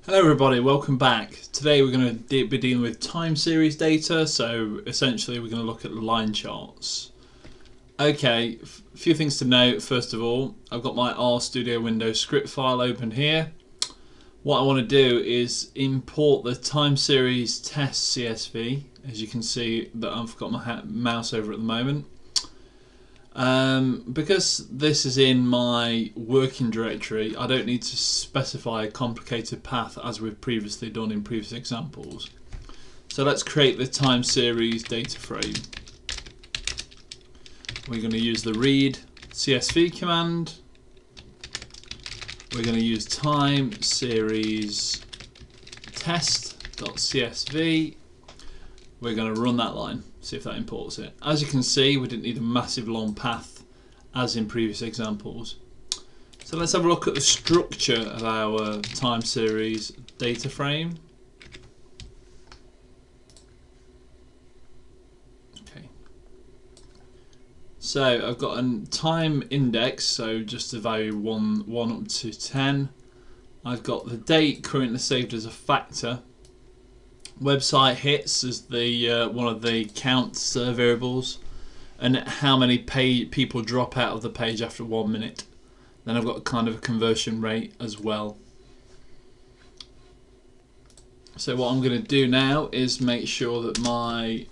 Hello everybody, welcome back. Today we're going to be dealing with time series data, so essentially we're going to look at line charts. Okay, a few things to note. First of all, I've got my RStudio Windows script file open here. What I want to do is import the time series test CSV. As you can see that I've got my mouse over at the moment. Because this is in my working directory, I don't need to specify a complicated path as we've previously done in previous examples. So let's create the time series data frame. We're going to use the read CSV command. We're going to use time series test.csv. We're going to run that line, see if that imports it. As you can see, we didn't need a massive long path as in previous examples. So let's have a look at the structure of our time series data frame. Okay. So I've got a time index, so just the value 1 up to 10. I've got the date currently saved as a factor. Website hits as the one of the counts variables, and how many people drop out of the page after 1 minute. Then I've got kind of a conversion rate as well. So what I'm going to do now is make sure that my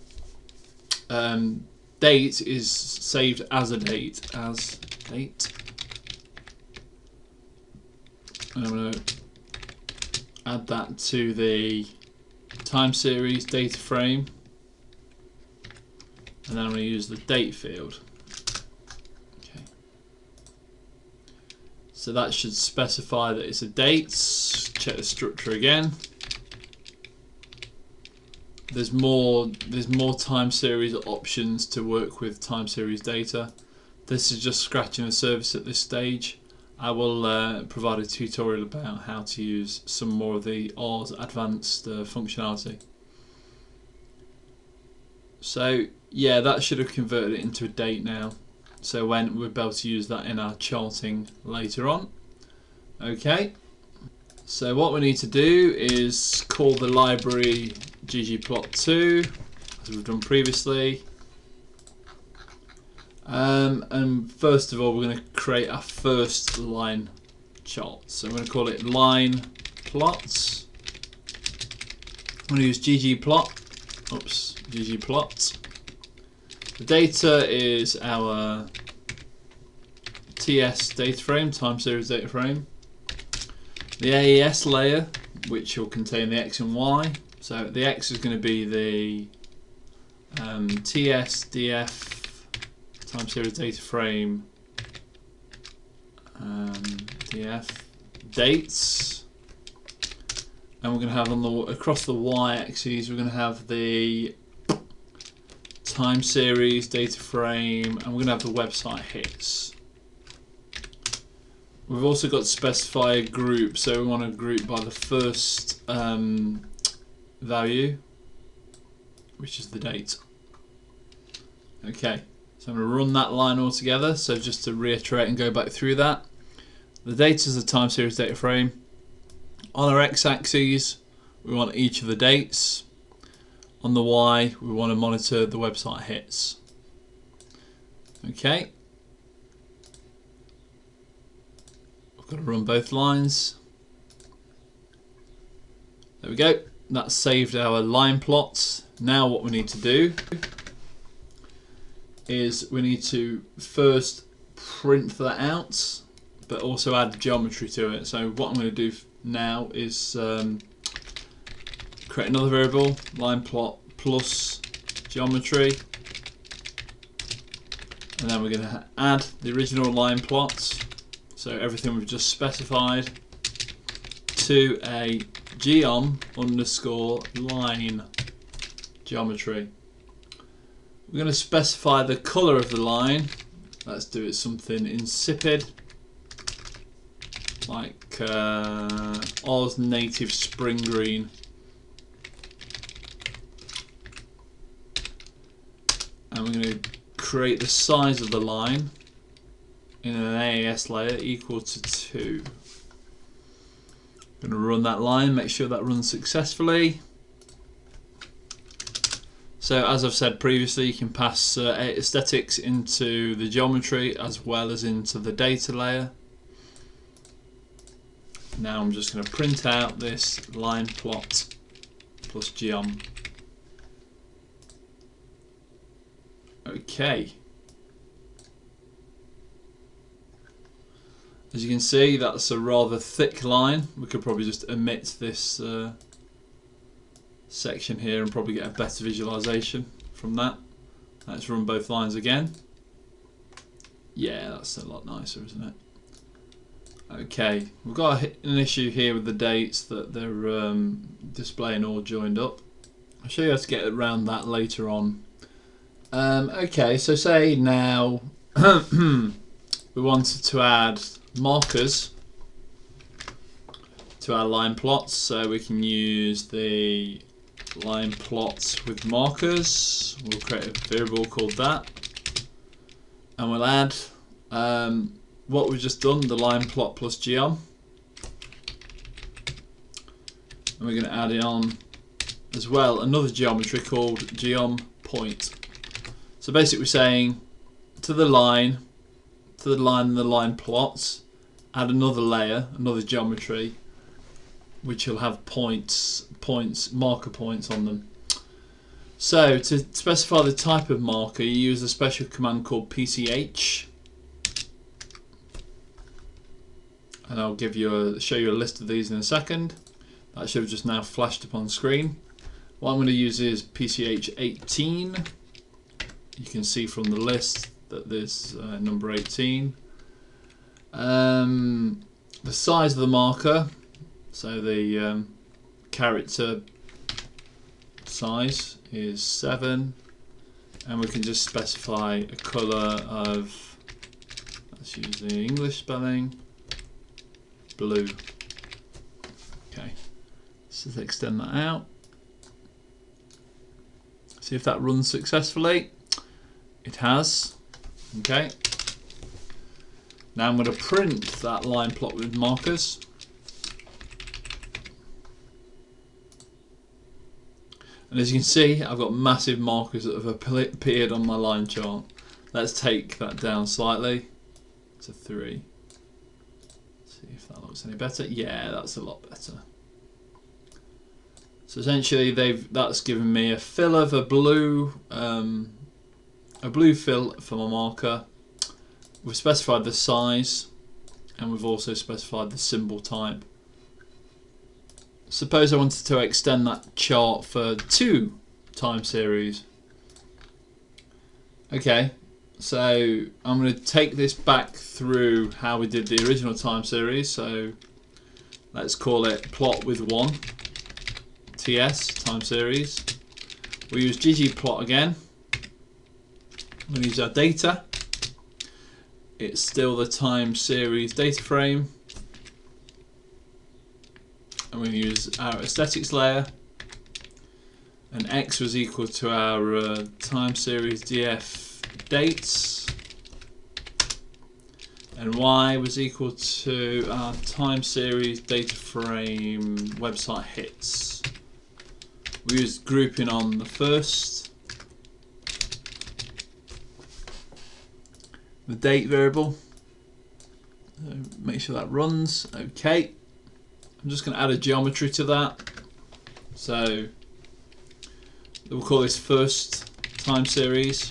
date is saved as a date, and I'm going to add that to the time series data frame, and then I'm going to use the date field. Okay. So that should specify that it's a date. Check the structure again. There's more time series options to work with time series data. This is just scratching the surface at this stage. I will provide a tutorial about how to use some more of the R's advanced functionality. So yeah, that should have converted it into a date now. So when we'll be able to use that in our charting later on. Okay. So what we need to do is call the library ggplot2 as we've done previously. And first of all, we're going to create our first line chart. So I'm going to call it line plots. I'm going to use ggplot. ggplot. The data is our TS data frame, time series data frame. The AES layer, which will contain the X and Y. So the X is going to be the TSDF time series data frame df dates, and we're going to have on the across the y-axis we're going to have the time series data frame, and we're going to have the website hits. We've also got to specify a group, so we want to group by the first value, which is the date. Okay. So I'm going to run that line all together. So just to reiterate and go back through that, the data is the time series data frame. On our x-axis, we want each of the dates. On the y, we want to monitor the website hits. Okay. I've got to run both lines. There we go. That's saved our line plots. Now what we need to do is we need to first print that out, but also add geometry to it. So what I'm going to do now is create another variable, line plot plus geometry, and then we're going to add the original line plots, so everything we've just specified, to a geom underscore line geometry. We're going to specify the colour of the line. Let's do it something insipid, like Oz native spring green. And we're going to create the size of the line in an AES layer equal to 2. Going to run that line, make sure that runs successfully. So as I've said previously, you can pass aesthetics into the geometry as well as into the data layer. Now I'm just going to print out this line plot plus geom. Okay. As you can see, that's a rather thick line. We could probably just omit this section here and probably get a better visualization from that. Let's run both lines again. Yeah, that's a lot nicer, isn't it? Okay, we've got an issue here with the dates that they're displaying all joined up. I'll show you how to get around that later on. Okay, so say now we wanted to add markers to our line plots, so we can use the line plots with markers. We'll create a variable called that, and we'll add what we've just done, the line plot plus geom, and we're going to add it on as well another geometry called geom point. So basically we're saying to the line and the line plots, add another layer, another geometry, which will have marker points on them. So to specify the type of marker, you use a special command called pch, and I'll show you a list of these in a second. That should have just now flashed up on screen. What I'm going to use is pch18. You can see from the list that there's number 18. The size of the marker, so the character size is 7, and we can just specify a colour of, let's use the English spelling, blue. Okay, so let's extend that out. See if that runs successfully. It has. Okay. Now I'm going to print that line plot with markers. And as you can see, I've got massive markers that have appeared on my line chart. Let's take that down slightly to 3. See if that looks any better. Yeah, that's a lot better. So essentially, that's given me a fill of a blue fill for my marker. We've specified the size, and we've also specified the symbol type. Suppose I wanted to extend that chart for 2 time series. Okay, so I'm going to take this back through how we did the original time series. So let's call it plot with 1 TS time series. We use ggplot again. I'm going to use our data. It's still the time series data frame. I'm going to use our aesthetics layer, and X was equal to our time series df dates, and Y was equal to our time series data frame website hits. We used grouping on the first, the date variable, make sure that runs. Okay, I'm just going to add a geometry to that, so we'll call this first time series,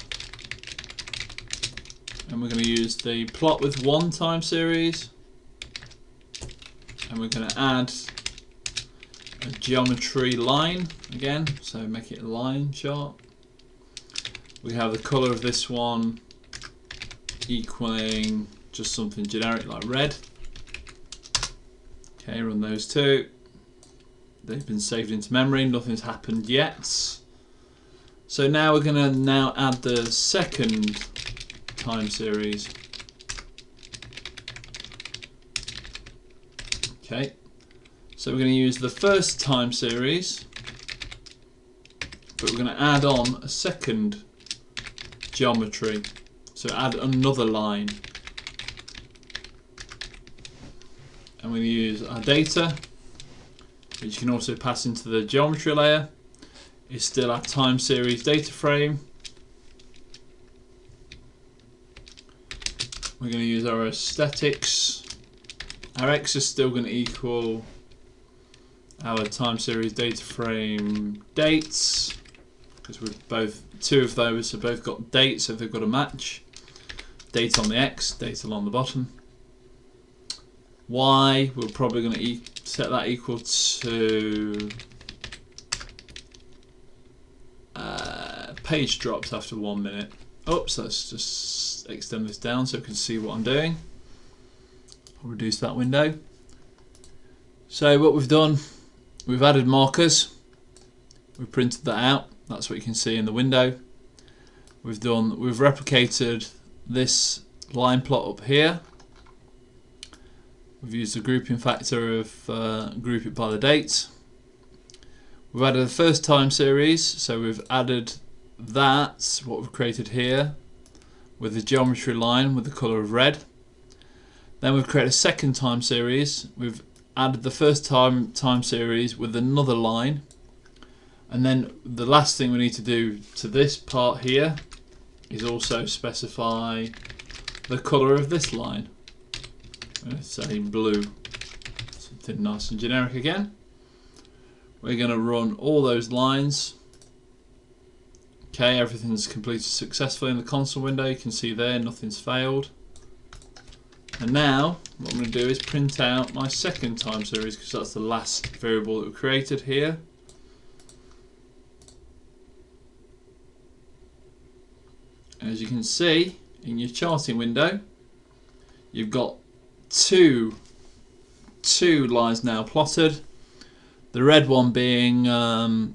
and we're going to use the plot with 1 time series, and we're going to add a geometry line again, so make it a line chart. We have the colour of this one equaling just something generic like red. Okay, run those 2. They've been saved into memory, nothing's happened yet. So now we're going to add the second time series. Okay, so we're going to use the first time series, but we're going to add on a second geometry. So add another line. And we're going to use our data, which you can also pass into the geometry layer, is still our time series data frame. We're going to use our aesthetics. Our X is still going to equal our time series data frame dates, because we've both, two of those have both got dates, so they've got to match. Date on the X, date along the bottom. Y, we're probably going to set that equal to page drops after 1 minute. Oops, let's just extend this down so we can see what I'm doing. I'll reduce that window. So what we've done, we've added markers, we've printed that out, that's what you can see in the window. We've replicated this line plot up here. We've used the grouping factor of group it by the date. We've added the first time series, so we've added that, what we've created here, with the geometry line with the colour of red. Then we've created a second time series. We've added the first time series with another line, and then the last thing we need to do to this part here is also specify the colour of this line. Let's say blue, something nice and generic again. We're going to run all those lines. Okay, everything's completed successfully in the console window. You can see there nothing's failed. And now what I'm going to do is print out my second time series, because that's the last variable that we created here. As you can see in your charting window, you've got two lines now plotted. The red one being the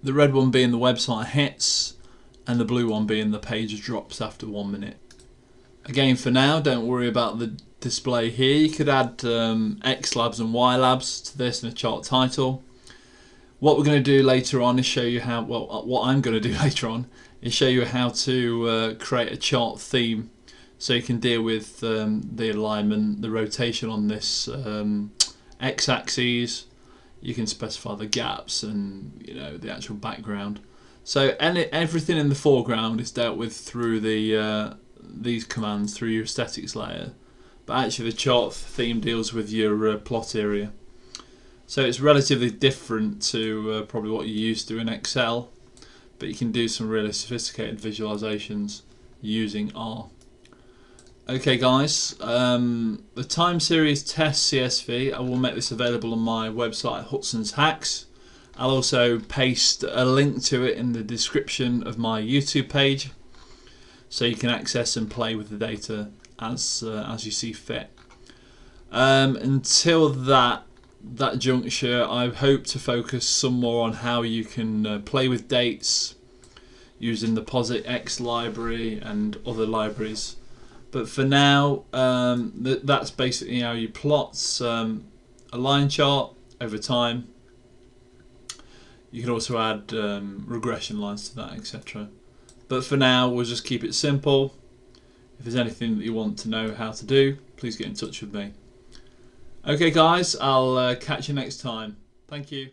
website hits, and the blue one being the page drops after 1 minute. Again, for now, don't worry about the display here. You could add X labs and Y labs to this in a chart title. What we're going to do later on is show you how, what I'm going to do later on is show you how to create a chart theme, so you can deal with the alignment, the rotation on this x-axis. You can specify the gaps and the actual background. So everything in the foreground is dealt with through these commands, through your aesthetics layer, but actually the chart theme deals with your plot area. So it's relatively different to probably what you're used to in Excel, but you can do some really sophisticated visualizations using R. Okay guys, the time series test CSV, I will make this available on my website Hudson's Hacks. I'll also paste a link to it in the description of my YouTube page, so you can access and play with the data as you see fit. Until that juncture, I hope to focus some more on how you can play with dates using the POSIX library and other libraries. But for now, that's basically how you plot a line chart over time. You can also add regression lines to that, etc. But for now, we'll just keep it simple. If there's anything that you want to know how to do, please get in touch with me. Okay guys, I'll catch you next time. Thank you.